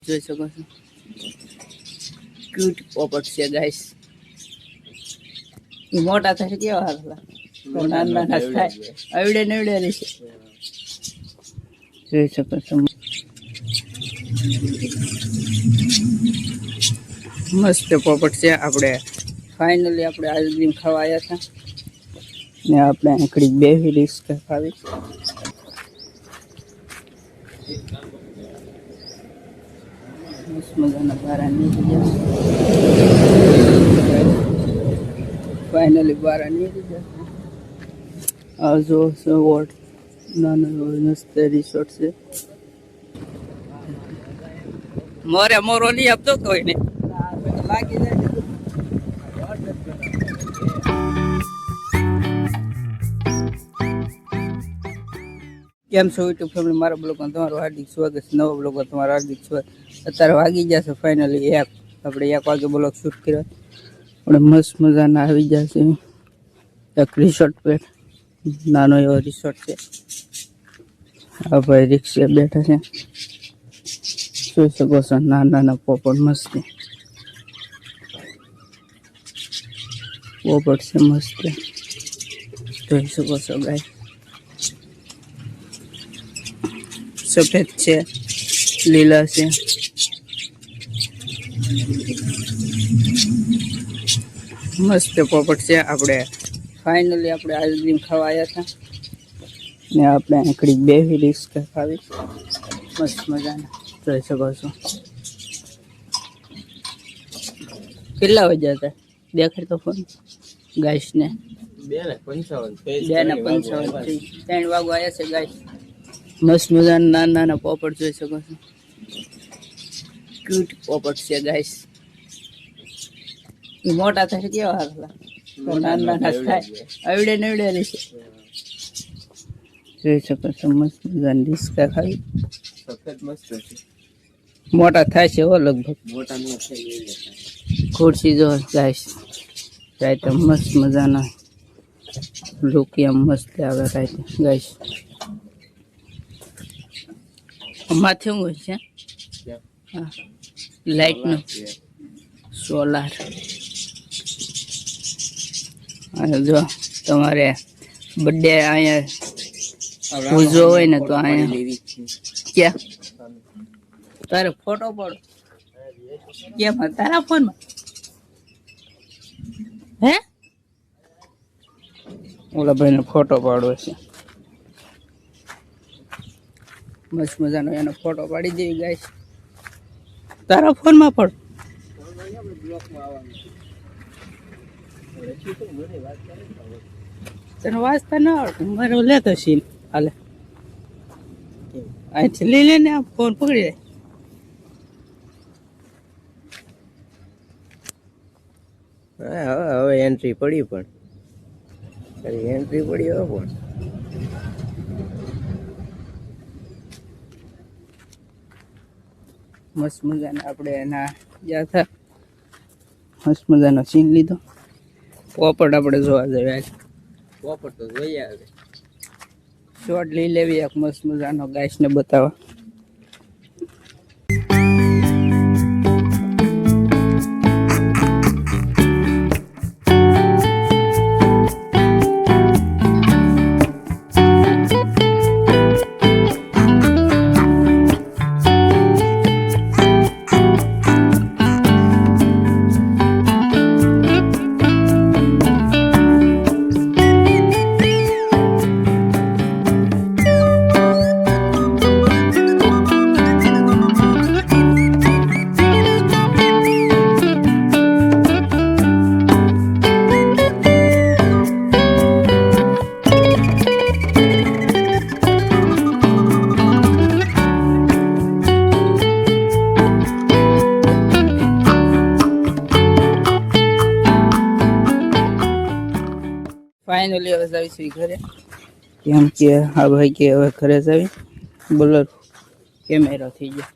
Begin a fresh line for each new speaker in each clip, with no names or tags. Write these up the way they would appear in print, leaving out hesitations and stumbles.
જોઈ શકો છો ક્યુટ પોપટ છે ગાઈસ. મોટા થશે કેવા હારલા નાના નાના થાય આવડે નવડે રહેશે. જોઈ શકો છો મસ્ત પોપટ છે. આપણે ફાઇનલી આપણે આઈસ્ક્રીમ ખાવા આવ્યા હતા ને આપણે આંકડી બેવી રિસ્ક ખાવી. મસ્ત મજાના બારા નીકળી ગયા. ફાઇનલી બારા નીકળી ગયા. આ જો વોટ નાનો મસ્ત રિસોર્ટ છે. મોરે મોરો નહીં આપતો કોઈ ને લાગી જાય. કેમ છો યુટ્યુબ ફેમિલી? મારા બ્લોગમાં તમારું હાર્દિક સ્વાગત છે. નવા બ્લોગમાં તમારું હાર્દિક સ્વાગત. અત્યારે વાગી જશે ફાઇનલી 1. આપણે 1 વાગે બ્લોગ શૂટ કર્યો. આપણે મસ્ત મજાના આવી જશે એક રિસોર્ટ પર. નાનો એવો રિસોર્ટ છે. આ ભાઈ રિક્ષા બેઠા છે. જોઈ શકો છો નાના નાના પોપટ મસ્ત પોપટ છે મસ્ત. જોઈ શકો છો ગાય. સફેદ છે, લીલા છે. મસ્ત પોપટ છે. આપણે ફાઇનલી આપણે આઈસ્ક્રીમ ખાવા આવ્યા હતા ને આપણે આંકડી બેવી રિસ્ક ખાવી. મસ્ત મજાના જોઈ શકો છો. કેટલા વાગ્યા હતા દેખાડ તો ફોન ગાઈસ ને? 2:55 3 વાગવા આવ્યા છે ગાઈસ. મસ્ત મજાના નાના નાના પોપટ જોઈ શકો છો. ક્યુટ પોપટ છે ગાઈસ. મોટા થશે કેવા હારલા નાના નાના થાય આવડે નવડે રહેશે. જોઈ શકો છો મસ્ત મજાની રિસ્કા ખાવી. મોટા થાય છે હો લગભગ. ખુરશી જો ગાઈસ રાઈટ મસ્ત મજાના લુક એમ મસ્ત આવે રાઈટ ગાઈસ. માથે શું હોય છે? હા લાઇટનું સોલાર. અને જો તમારે બર્થડે અહીંયા ઉજવો હોય ને તો અહીંયા ક્યાં તારે ફોટો પડો કેમ તારા ફોનમાં? હે ઓલા ભાઈને ફોટો પાડવો છે. મસ્ત મજાનો એનો ફોટો પાડી દેવી ગાઈસ. તારા ફોનમાં પડ. તને વાંચતા ના આવડતું મારે લેતો સીન હાલે અહીંથી લઈ લે ને. આ ફોન પકડી જાય.
હવે એન્ટ્રી પડી પણ એન્ટ્રી પડી હવે પણ
મસ્ત મજાના આપણે એના ગયા હતા. મસ્ત મજાનો સીન લીધો. પોપટ આપણે જોવા જઈએ.
પોપટ તો જોઈ આવે.
શોર્ટ લઈ લેવી એક મસ્ત મજાનો ગાઈસ ને બતાવવા. ફાઇનલી હવે જઈશું ઘરે. કેમ કે હા ભાઈ કે હવે ઘરે જવી બ્લર કેમેરો થઈ ગયો.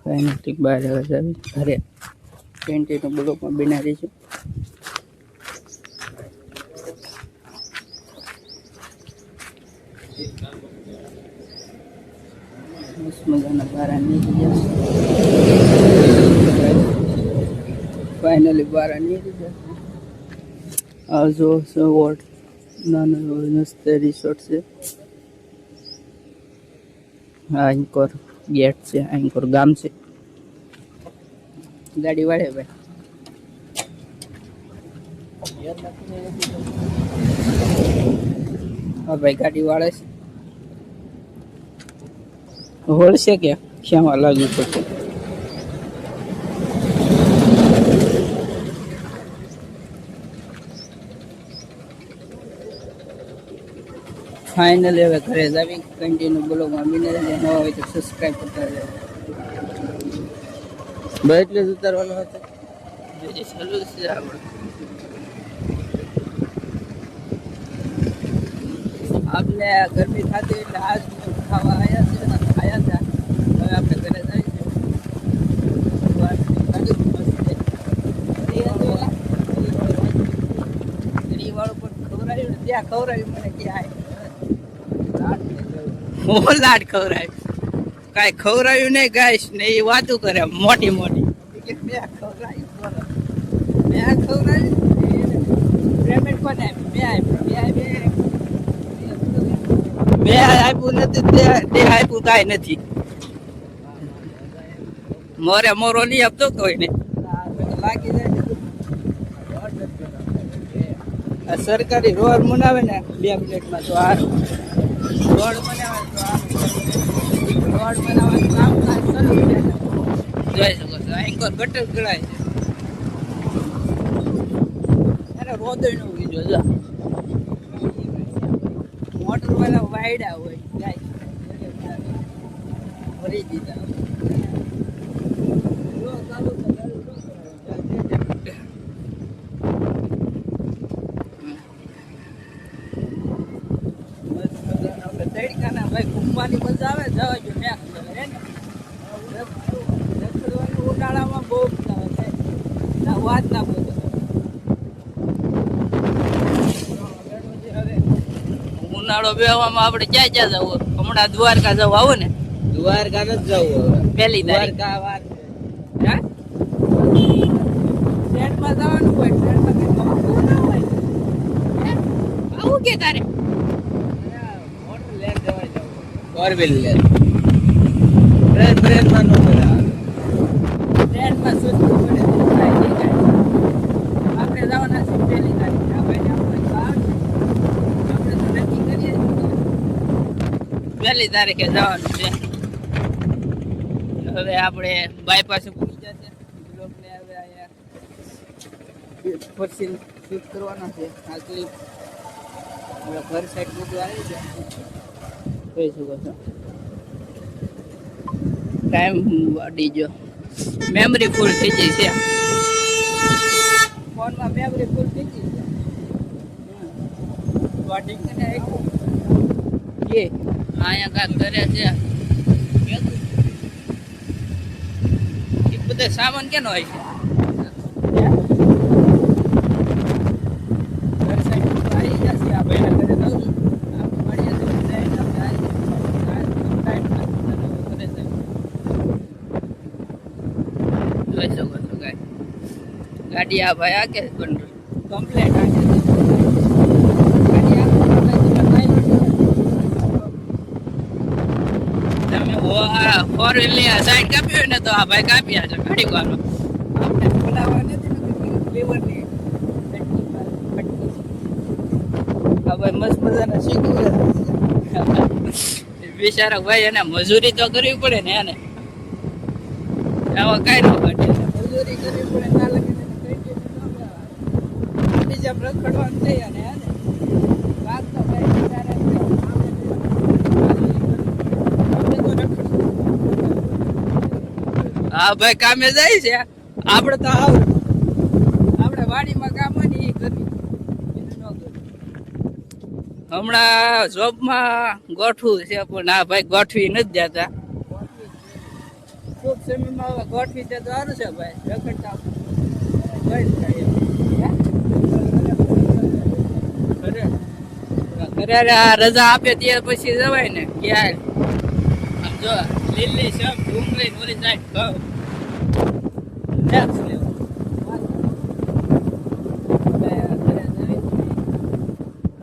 ફાઇનલી બહાર હવે જવી ઘરે. પેન્ટીનો બ્લોકમાં બનાવી છું. મસ્ત મજાના બારા નીકળી જશે ફાઇનલી બારા નીકળી જશે. આ જો વોટ નાનો મસ્ત રિસોર્ટ છે. આ અંકોર ગેટ છે, અંકોર ગામ છે. ગાડી વાળે ભાઈ હા ભાઈ ગાડી વાળે છે. હોળશે કે શ્યામાં લાગ્યું પડશે. ફાઇનલી હવે ઘરે જ આવી. કન્ટિન્યુ બ્લોગમાં બને રહેજો. ન હોય તો સબસ્ક્રાઈબ કરતા રહેજો.
બસ એટલે જ ઉતારવાનો હતો.
જે ચાલુ છે આપણે આપણે ગરમી થતી એટલે આજ ખાવા આવ્યા છે ને ખાયા હતા. હવે આપણે ઘરે જઈએ વાળું પણ ખવડાવ્યું ને ત્યાં ખવડાવ્યું મને ક્યાં હું લાડ ખવડાવ્યું કાંઈ ખવડાવ્યું નહીં ગાઈશ ને એ વાતું કરે મોટી મોટી મેં ખવડાવ્યું પેમેન્ટ કોને મેં આપ્યું નથી તે આપ્યું કાંઈ નથી. મોરે મોરો નહીં આપતો કોઈ ને લાગી જાય. આ સરકારી રોડ બનાવે ને 2 મિનિટમાં તો આ રોડ બનાવે તો આ રોડ બનાવવાનું કામકાજ શરૂ છે. જોઈ શકો છો એન્કર ગટર ગળાય છે. અરે રોદય નું કીધું જો મોટર વાળા વાયડા હોય ગાય ભરી દીધા. ભાઈ ઘૂમવાની મજા આવે જવા જો ઉનાળામાં બહુ મજા આવે ના વાત ના બોલો. ઉનાળો બેવામાં આપણે ક્યાં ક્યાં જવું? હમણાં દ્વારકા જવું આવો ને.
દ્વારકા નથી જવું હવે.
પહેલી
દ્વારકા વાત
હા ટ્રેનમાં જવાનું હોય. ટ્રેનમાં કઈ બહુ ના હોય. આવું કે તારે
મોટર લેન જવાય જવું. 4 વ્હીલ લેન ટ્રેનમાં નો મજા આવે.
ટ્રેનમાં સસ્તું પડે કાંઈ નહીં કાંઈ. આપણે જવાના છે પહેલી તારીખે. આ ભાઈને આપણે તો નક્કી કરીએ પહેલી તારીખે જવાનું છે. હવે આપણે બાયપાસ પૂરી જશે. બ્લોકને હવે અહીંયા ફરસી શૂટ કરવાના છે. આ ક્લિપ હવે ઘર સાઈડ બધું આવી જાય જોઈ શકો છો. ટાઈમ વાડી જો મેમરી ફૂલ થઈ ગઈ છે ફોનમાં. મેમરી ફૂલ થઈ ગઈ છે વાડી ને એ અહીંયા કાંક કરે છે. એ બધા સામાન કેનો હોય છે? ઘર સાઈડ આવી જશે. આ ભાઈના ઘરે જવું છું. જોઈ શકો છો ગાડી આ ભાઈ આ કે પણ કમ્પ્લેટ તમે 4 વ્હીલ સાઈડ કાપી હોય ને તો આ ભાઈ કાપ્યા છે ગાડી વાળો. આપણે બોલાવવા નથી લેવરની આ ભાઈ મસ્ત મજાના શીખવું. બિચારા ભાઈ એને મજૂરી તો કરવી પડે ને એને. આવા કઈ ન ઘટે. મજૂરી કરવી પડે ના લગે બીજા રખડવાનું થઈ અને વાત તો ભાઈ હા ભાઈ કામે જાય છે. આપણે તો આવું આપણે વાડીમાં કામ હોય ને એ કરવી. હમણાં જોબમાં ગોઠવું છે પણ આ ભાઈ ગોઠવી નથી જતા. ટૂંક સમયમાં હવે ગોઠવી દે તો સારું છે ભાઈ. રખડતા ઘરે આ રજા આપે ત્યાર પછી જવાય ને ક્યારે આમ જો લીલી સબ ડુંગળી નોરી સાઈડ ઘઉં નેક્સ્ટ લેવલ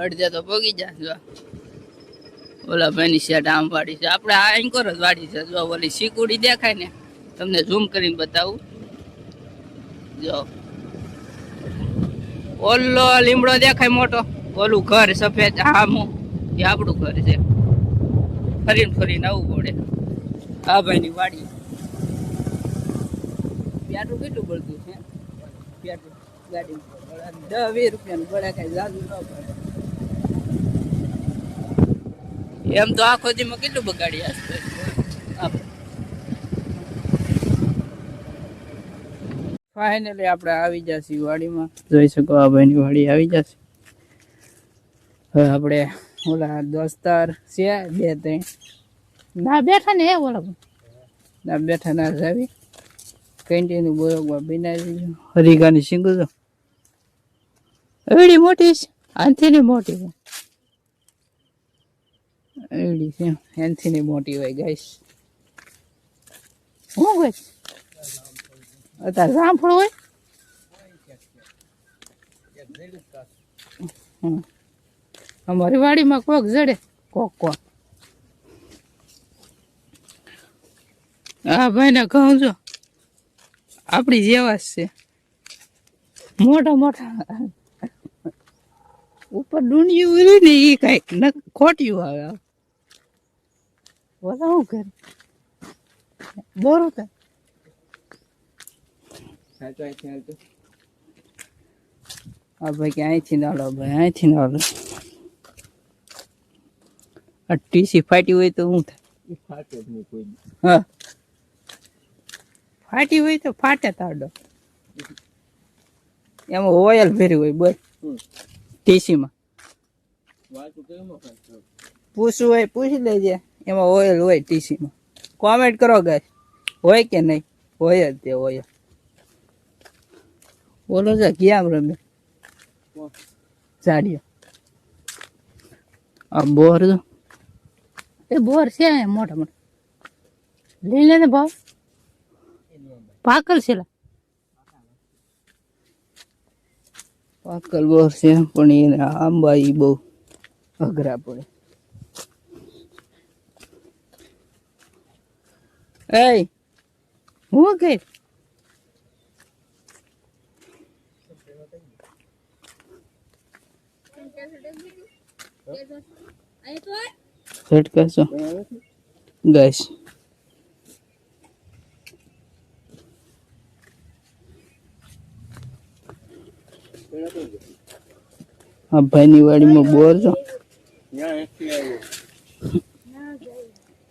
અડધે તો પગી જાય જો ઓલા ભાઈની શેઠ આમ વાડી છે આપણે આ એન્કોર જ વાડી છે જો ઓલી શીકુડી દેખાય ને તમને ઝૂમ કરીને બતાવું જો ઓલો લીમડો દેખાય મોટો ઓલું ઘર સફેદ આમું એ આપણું ઘર છે ફરીને ફરીને આવવું પડે આ ભાઈની વાડી પેટ્રોલ કેટલું બળતું છે પેટ્રોલ ગાડી 10-20 રૂપિયાનું ભળે કઈ જાજુ ન પડે એમ તો આખો દીમાં કેટલું બગાડી હશે ફાઇનલી આપણે આવી જશે વાડીમાં જોઈ શકો આ ભાઈની વાડી આવી જશે હવે આપણે ઓલા દોસ્તાર છે 2-3 ના બેઠા ને ઓલા ના બેઠા ના જાવી કન્ટિન્યુ બરોબર બનાવી હરીગાની સિંગુ જો એવડી મોટી છે આનથી મોટી છે એવડી છે એનથી મોટી હોય ગાઈસ હું હોય અત્યારે જામફળ હોય અમારી વાડીમાં કોક જડે કોક હા ભાઈ ને કહું જો આપડી જેવા જ છે મોટા મોટા ઉપર ડુંડિયું ઉરી ને એ કઈક ખોટિયું આવે બોલા હું કરે બોરું હા ભાઈ કે અહીંથી ના લો ભાઈ અહીંથી ના લો આ ટીસી ફાટી હોય તો શું થાય હા ફાટી હોય તો ફાટે તાડો એમાં ઓઇલ ભેરી હોય બસ ટીસીમાં પૂછવું હોય પૂછી લેજે એમાં ઓઇલ હોય ટીસીમાં કોમેન્ટ કરો ગાય હોય કે નહીં હોય જ તે ઓઇલ બોલો છે ક્યાં રમે સાડીઓ આ બોર એ બોર છે મોટા મોટા લઈ લે ને ભાવ પાકલ છે પાકલ બોર છે પણ એને આંબા ઈ બહુ અઘરા પડે એ હું કઈ સેટ કરશો ગાઈસ આ ભાઈની વાડીમાં બોર છો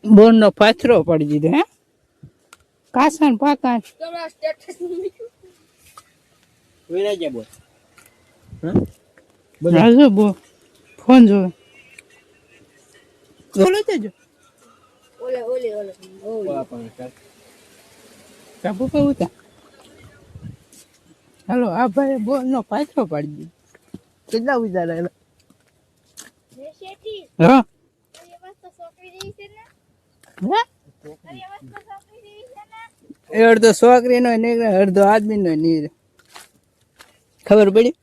બોર નો પાથરો પડી દીધો હે કાસણ પાકાણ રાજો બો ફોન જોવે બોલો જજો ઓલે કાબુ પાઉતા હાલો આ ભાઈ બોલ નો પાછો પાડી દીધો કેટલા ઉજા રહેલા હા અડધો છોકરી નો નીકળે અડધો આદમી નો નીકળે ખબર પડી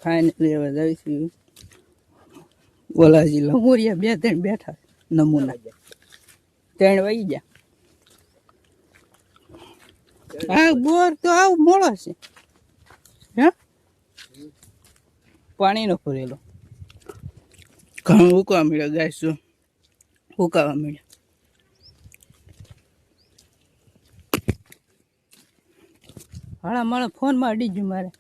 ફાઇનલી હવે જઈશું બોલાજી લંગોરિયા 2-3 બેઠા નમૂના 3 વાગી ગયા આ બોર તો આવ મોળો છે હે પાણીનો ભરેલો ઘણું ઉકવા મળ્યો ગાય શું ઉકાવા મળ્યો હાલા મારા ફોનમાં અડી ગયું મારે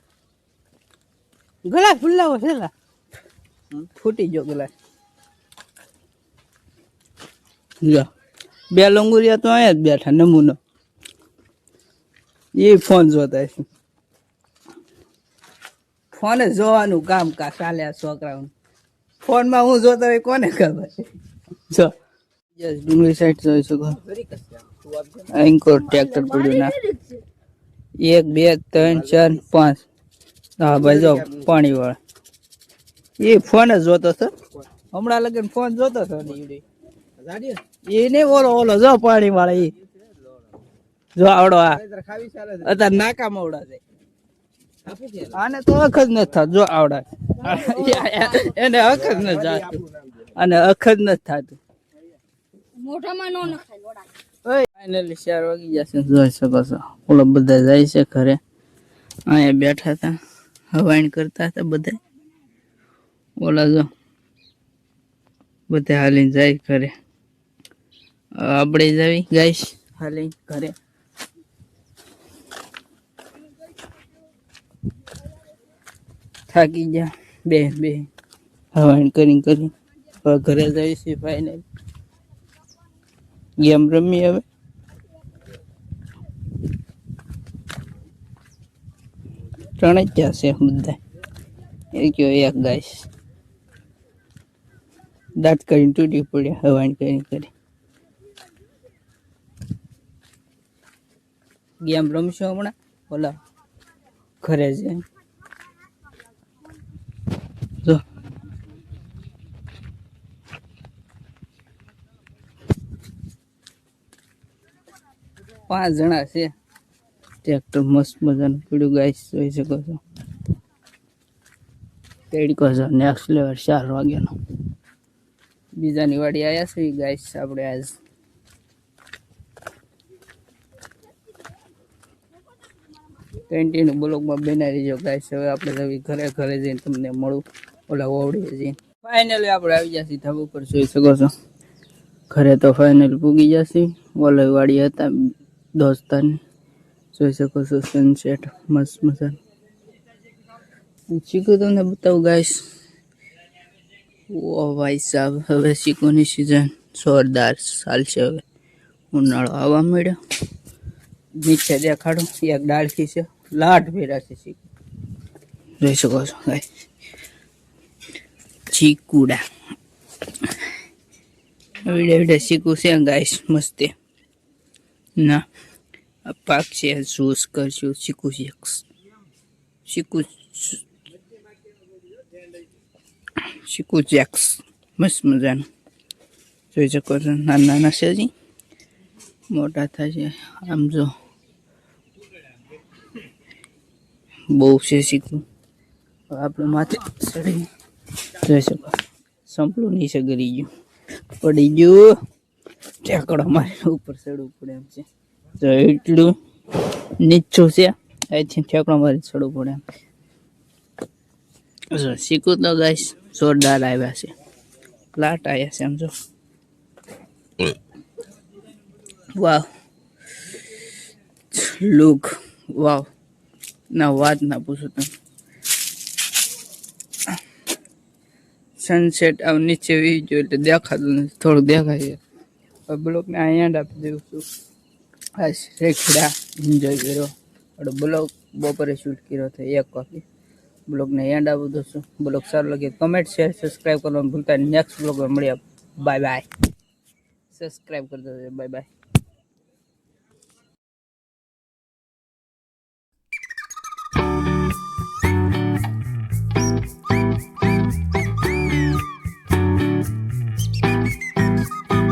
ગ્લાસ ફુલાવો છે ફૂટી ગયો ગ્લાસ જા 2 લંગુરિયા તો અહીંયા જ બેઠા નમૂનો એ ફોન જોતા છે ફોન જોવાનું કામ કા ચાલે આ છોકરાઓને ફોનમાં હું જોતા હોય કોને ખબર જો ડુંગળી સાઈડ જોઈ શકો એન્કોર ટ્રેક્ટર પડ્યું ના 1 2 3 4 5 હા ભાઈ જો પાણી વાળા એ ફોન જ જોતો હતો હમણાં લગન ફોન જોતો હતો એ નહીં ઓલો જો પાણી વાળા ઈ જો આવડો આ અત્યારે નાકામાં ઉડા છે આને તો અખ જ નથી થતું જો આવડા એને અખ જ નથી જાતું અને અખ જ નથી થતું
મોઢામાં નો નખાય લોડા.
ફાઇનલી 4 વાગી જશે જોઈ શકો છો ઓલો બધા જાય છે ઘરે અહીંયા બેઠા હતા હવાઈણ કરતા હતા બધા ઓલા જો બધા હાલીને જાય ઘરે આપણે જાવી ગાઈશ હાલીને ઘરે થાકી ગયા બે હવાઈણ કરી હવે ઘરે જઈશું ફાઇનલ ગેમ રમી હવે ત્રણે જ છે બધા એ કયો એક ગાઈશ દાંત કરીને તૂટી પડ્યા હવાઈણ કરી ગેમ રમશો હમણાં ઓલા ઘરે છે જો 5 જણા છે ટ્રેક્ટર મસ્ત મજાનું પીડું ગાઈસ જોઈ શકો છો તેડકો છે નેક્સ્ટ લેવલ 4 વાગ્યાનો બીજાની વાડી આવ્યા છે ગાઈસ આપણે આજ કન્ટિન્યુ બ્લોગમાં બનાવી રહેજો ગાઈસ હવે આપણે જવી ઘરે જઈને તમને મળું ઓલા ઓવડીએ જઈને ફાઇનલી આપણે આવી જશે ધાબા પર જોઈ શકો છો ઘરે તો ફાઇનલ પૂગી જશે ઓલા વાડી હતા દોસ્તાની જોઈ શકો છો સનસેટ મસ્ત મજાનું ચીકુ તમને બતાવું ગાઈસ ઓ ભાઈ સાહેબ હવે ચીકુની સિઝન જોરદાર ચાલશે હવે ઉનાળો આવવા મળ્યો નીચે દેખાડું એક ડાળખી છે લાટ ભેરા છે ચીકુ જોઈ શકો છો ગાઈસ ચીકુડા એવડે ચીકુ છે ગાઈસ મસ્તી ના પાક છે જ્યુસ કરશું ચીકુ જેક્સ મસ્ત મજાનું જોઈ શકો છો નાના છે હજી મોટા થાય છે આમ જો બહુ છે ચીકુ આપણે માથે ચડી જોઈ શકો સંપલું નીચે ગરી ગયું પડી ગયું ટેકડો મારે ઉપર ચડવું પડે એમ છે તો એટલું નીચું છે અહીંથી ઠેકડો મારી ચડવું પડે એમ શીખું તો ગાઈસ જોરદાર આવ્યા છે પ્લાટ આવ્યા છે એમ જો વાવ લુક વાવ ના વાત ના પૂછો તમે સનસેટ આવ નીચે વી ગયો એટલે દેખાતું નથી થોડુંક દેખાય છે બ્લોકને અહીંયા આપી દઉં છું આ રેખડા એન્જોય કર્યો અને બ્લોગ બપોરે શૂટ કર્યો હતો 1 વાગે બ્લોગને એન્ડ આપી દઉં છું બ્લોગ સારો લાગે કમેન્ટ શેર સબસ્ક્રાઈબ કરવાનું ભૂલતા નેક્સ્ટ બ્લોગમાં મળ્યા બાય સબસ્ક્રાઈબ કરી દો બાય